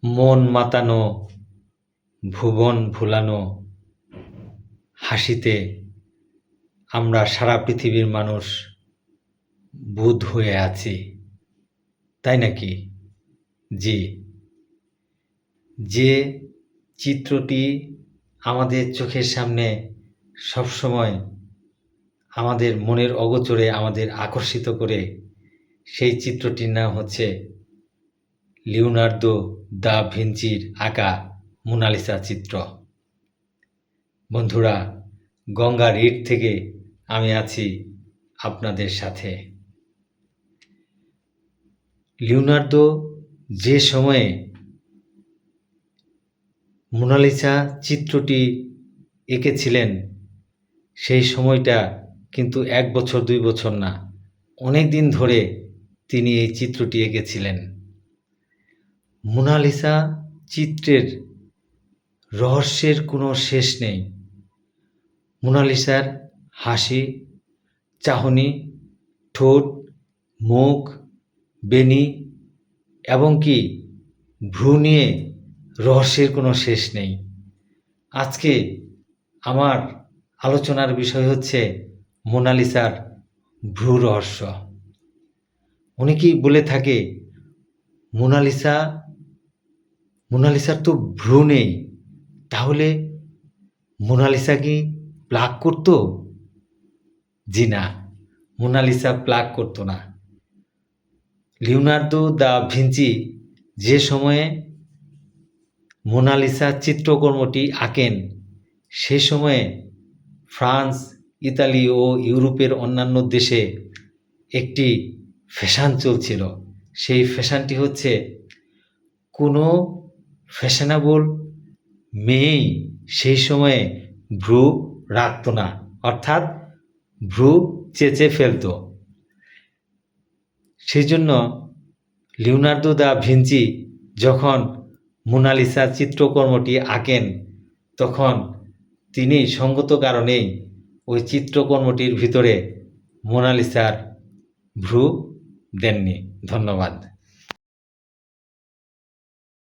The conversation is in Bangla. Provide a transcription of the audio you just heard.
মন মাতানো, ভুবন ভুলানো হাসিতে আমরা সারা পৃথিবীর মানুষ বুঁদ হয়ে আছি, তাই নাকি? জি, যে চিত্রটি আমাদের চোখের সামনে সবসময় আমাদের মনের অগোচরে আমাদের আকর্ষিত করে, সেই চিত্রটির নাম হচ্ছে লিওনার্দো দা ভিঞ্চির আঁকা মোনালিসা চিত্র। বন্ধুরা, গঙ্গার ইট থেকে আমি আছি আপনাদের সাথে। লিওনার্দো যে সময়ে মোনালিসা চিত্রটি এঁকেছিলেন, সেই সময়টা কিন্তু 1 বছর 2 বছর না, অনেক দিন ধরে তিনি এই চিত্রটি এঁকেছিলেন। মোনালিসা চিত্রের রহস্যের কোনো শেষ নেই। মোনালিসার হাসি, চাহনি, ঠোঁট, মুখ, বেনি এবং কি ভ্রু নিয়ে রহস্যের কোনো শেষ নেই। আজকে আমার আলোচনার বিষয় হচ্ছে মোনালিসার ভ্রু রহস্য। অনেকেই বলে থাকে মোনালিসার তো ভ্রু নেই, তাহলে মোনালিসা কি প্লাগ করত? জি না, মোনালিসা প্লাগ করত না। লিওনার্দো দা ভিঞ্চি যে সময়ে মোনালিসা চিত্রকর্মটি আঁকেন, সে সময়ে ফ্রান্স, ইতালি ও ইউরোপের অন্যান্য দেশে একটি ফ্যাশন চলছিল। সেই ফ্যাশনটি হচ্ছে কোনো ফ্যাশনেবল মেয়েই সেই সময়ে ভ্রু রাখত না, অর্থাৎ ভ্রু চেঁচে ফেলত। সেই জন্য লিওনার্দো দা ভিঞ্চি যখন মোনালিসা চিত্রকর্মটি আঁকেন, তখন তিনি সঙ্গত কারণেই ওই চিত্রকর্মটির ভিতরে মোনালিসার ভ্রু দেননি। ধন্যবাদ।